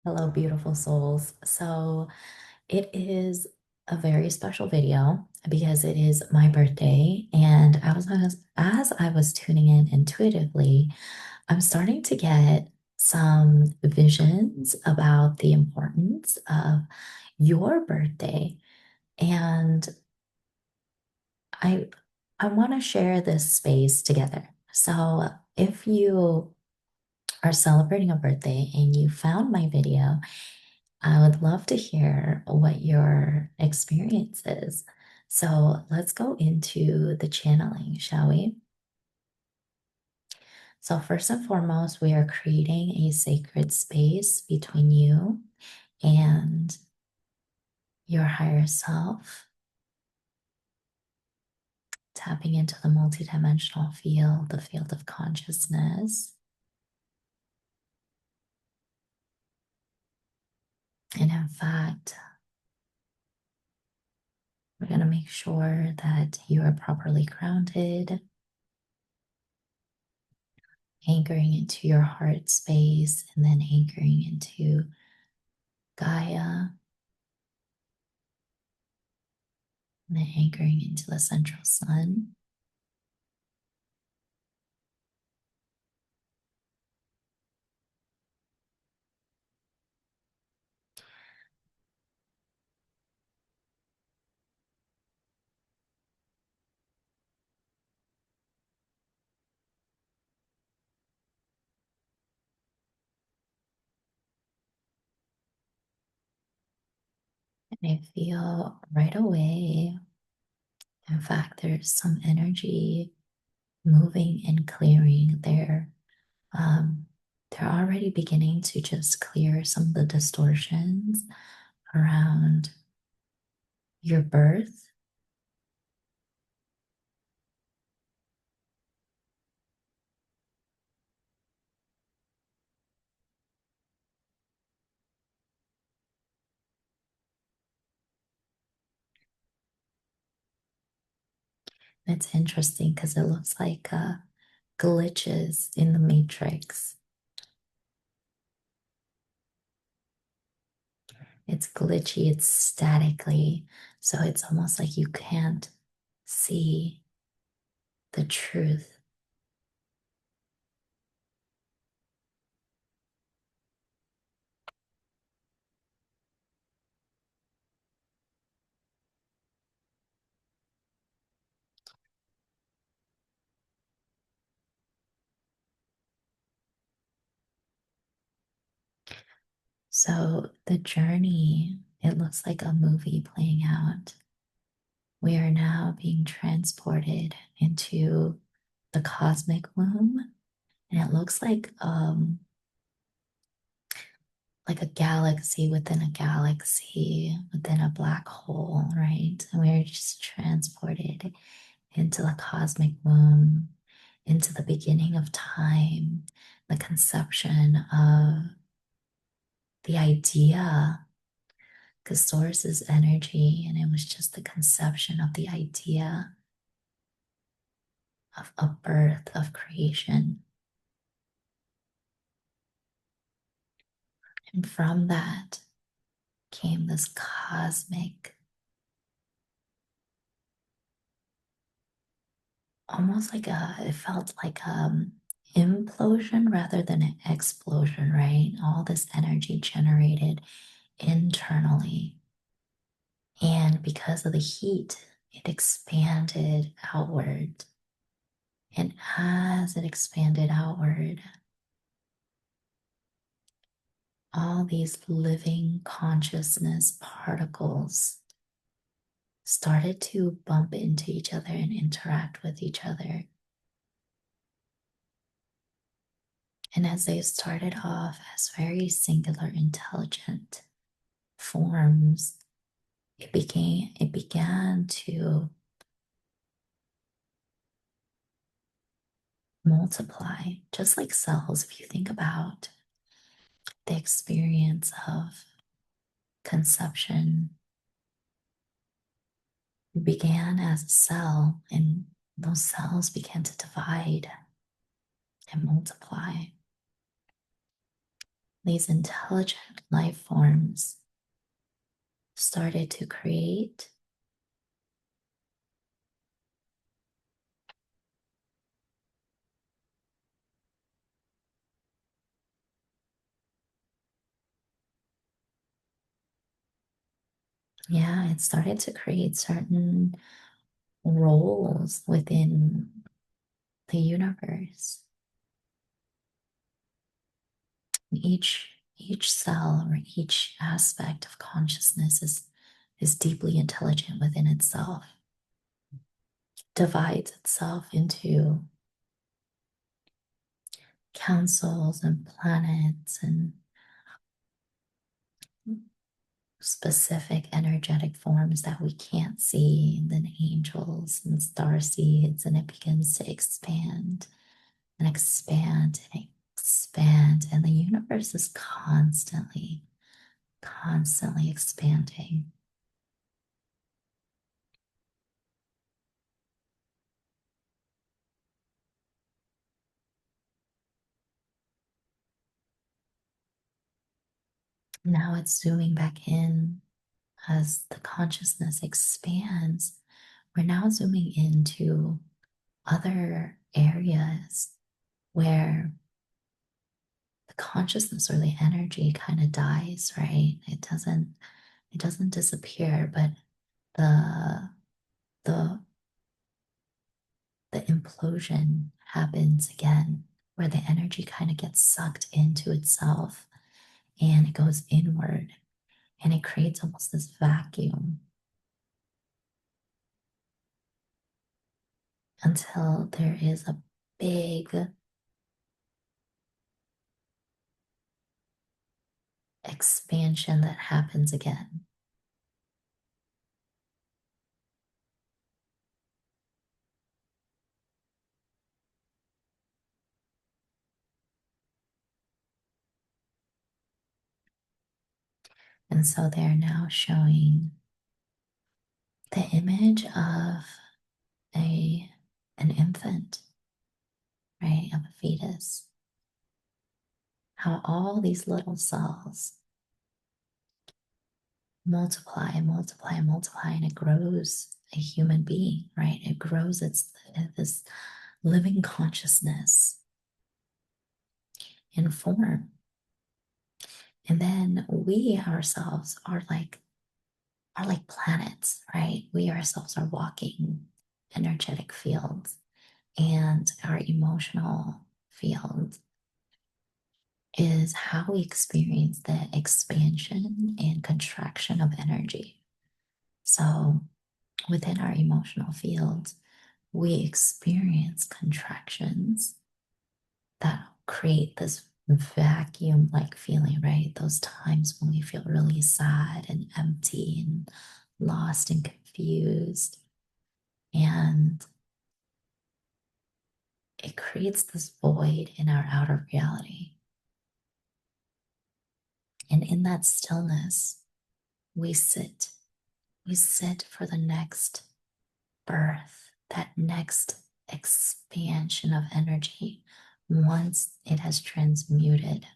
Hello, beautiful souls. So it is a very special video because it is my birthday, and as I was tuning in intuitively, I'm starting to get some visions about the importance of your birthday. And I I want to share this space together. So if you are celebrating a birthday and you found my video, I would love to hear what your experience is. So let's go into the channeling, shall we? So, first and foremost, we are creating a sacred space between you and your higher self, tapping into the multidimensional field, the field of consciousness. And in fact, we're going to make sure that you are properly grounded, anchoring into your heart space, and then anchoring into Gaia, and then anchoring into the central sun. And I feel right away, in fact, there's some energy moving and clearing there. Um, they're already beginning to just clear some of the distortions around your birth. It's interesting because it looks like glitches in the matrix. It's glitchy, it's statically. So it's almost like you can't see the truth. So the journey, it looks like a movie playing out. We are now being transported into the cosmic womb, and it looks like a galaxy within a galaxy within a black hole, right? And we're just transported into the cosmic womb, into the beginning of time, the conception of the idea, because source is energy, and it was just the conception of the idea of a birth, of creation. And from that came this cosmic, almost like it felt like implosion rather than an explosion, right? All this energy generated internally. And because of the heat, it expanded outward. And as it expanded outward, all these living consciousness particles started to bump into each other and interact with each other. And as they started off as very singular, intelligent forms, it began to multiply, just like cells. If you think about the experience of conception, it began as a cell, and those cells began to divide and multiply. these intelligent life forms started to create. Yeah, it started to create certain roles within the universe. Each cell or each aspect of consciousness is deeply intelligent within itself, divides itself into councils and planets and specific energetic forms that we can't see, and then angels and star seeds, and it begins to expand and expand and expand. And the universe is constantly expanding. Now it's zooming back in as the consciousness expands. We're now zooming into other areas where the consciousness or the energy kind of dies, right? It doesn't disappear, but the the the implosion happens again, where the energy kind of gets sucked into itself and it goes inward and it creates almost this vacuum until there is a big expansion that happens again. And so they're now showing the image of a an infant, right, of a fetus, how all these little cells multiply and multiply and multiply, and it grows a human being, right? It grows this living consciousness in form. And then we ourselves are like planets, right? We ourselves are walking energetic fields, and our emotional field is how we experience the expansion and contraction of energy. So within our emotional field, we experience contractions that create this vacuum like feeling, right? Those times when we feel really sad and empty and lost and confused. And it creates this void in our outer reality. And in that stillness, we sit. We sit for the next birth, that next expansion of energy once it has transmuted.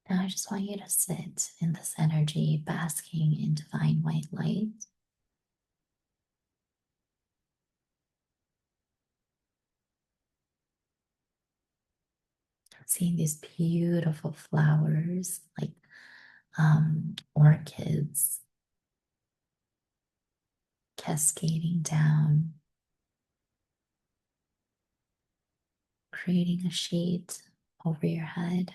Now I just want you to sit in this energy, basking in divine white light. Seeing these beautiful flowers like orchids cascading down, creating a sheet over your head.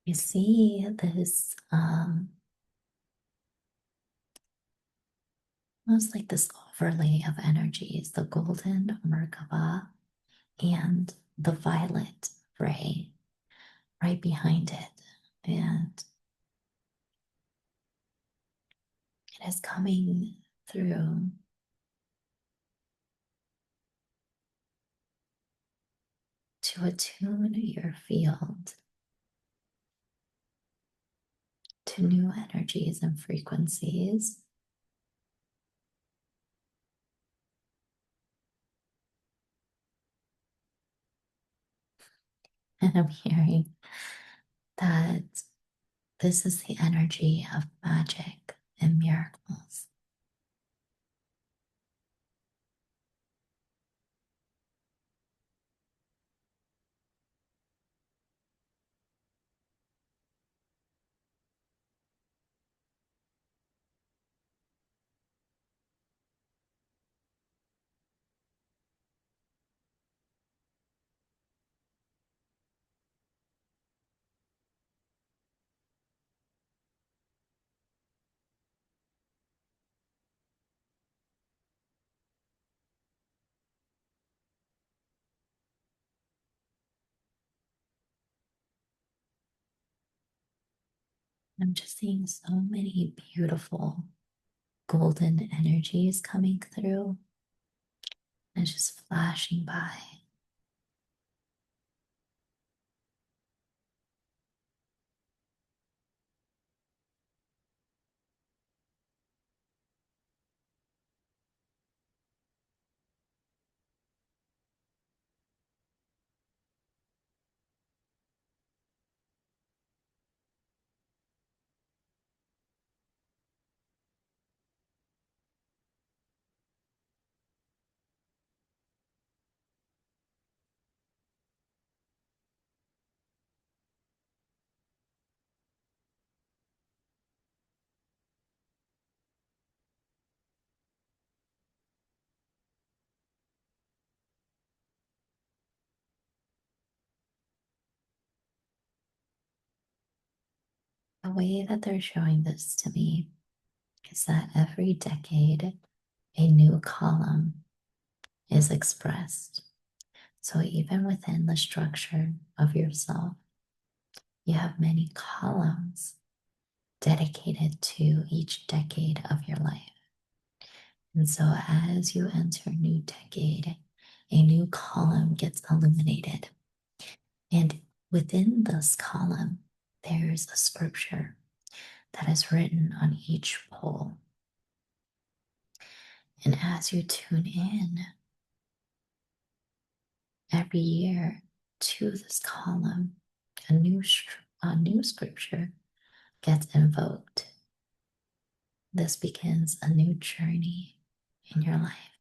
You see this almost like this overlay of energies, the golden Merkaba and the violet ray right behind it. And it is coming through to attune your field to new energies and frequencies. And I'm hearing that this is the energy of magic and miracles. I'm just seeing so many beautiful golden energies coming through and just flashing by. The way that they're showing this to me is that every decade, a new column is expressed. So even within the structure of yourself, you have many columns dedicated to each decade of your life. And so as you enter a new decade, a new column gets illuminated. And within this column, there's a scripture that is written on each pole. And as you tune in every year to this column, a new scripture gets invoked. This begins a new journey in your life.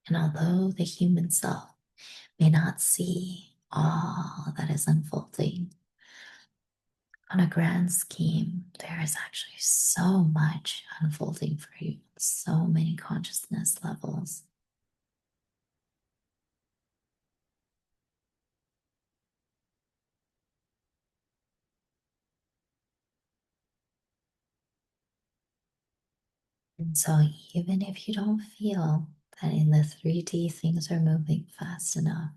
And although the human self may not see all that is unfolding, on a grand scheme, there is actually so much unfolding for you, so many consciousness levels. And so, even if you don't feel that in the 3D things are moving fast enough,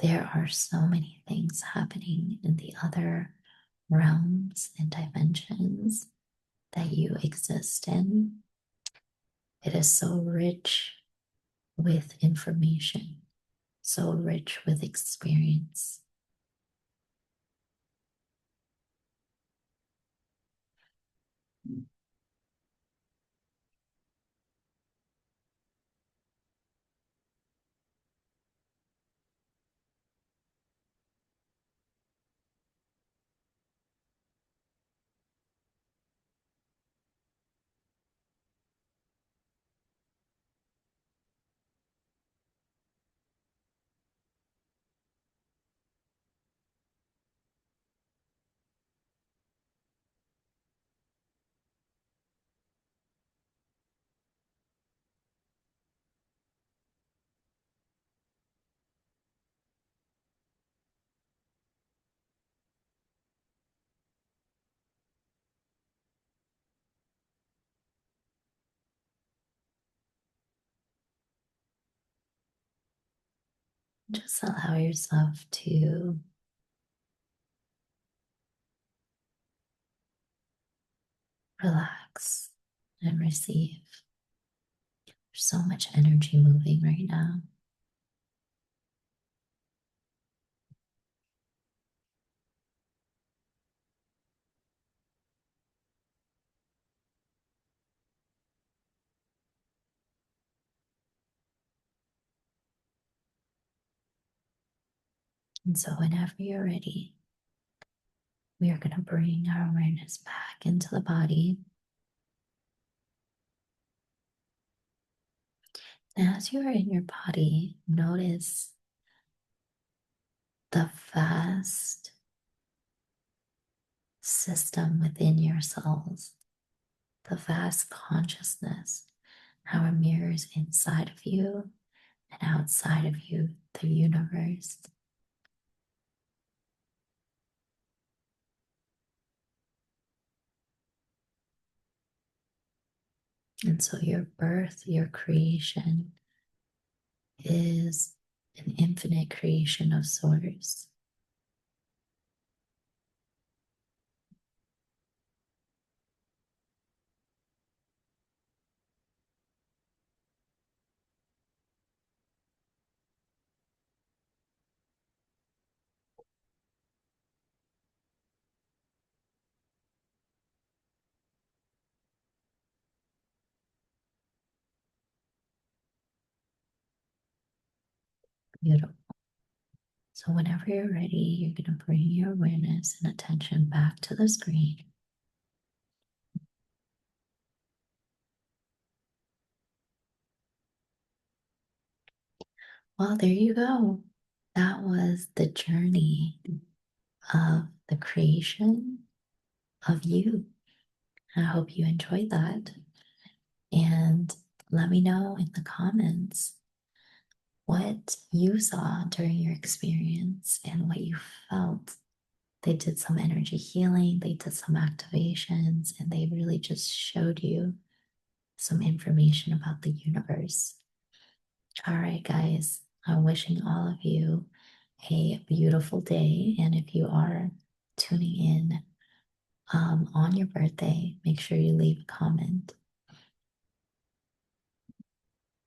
there are so many things happening in the other realms and dimensions that you exist in. It is so rich with information, so rich with experience. Just allow yourself to relax and receive. There's so much energy moving right now. And so, whenever you're ready, we are going to bring our awareness back into the body. And as you are in your body, notice the vast system within your cells, the vast consciousness, how it mirrors inside of you and outside of you, the universe. And so your birth, your creation is an infinite creation of source. Beautiful. So whenever you're ready, you're going to bring your awareness and attention back to the screen. Well, there you go. That was the journey of the creation of you. I hope you enjoyed that. And let me know in the comments what you saw during your experience and what you felt. They did some energy healing, they did some activations, and they really just showed you some information about the universe. All right, guys, I'm wishing all of you a beautiful day. And if you are tuning in on your birthday, make sure you leave a comment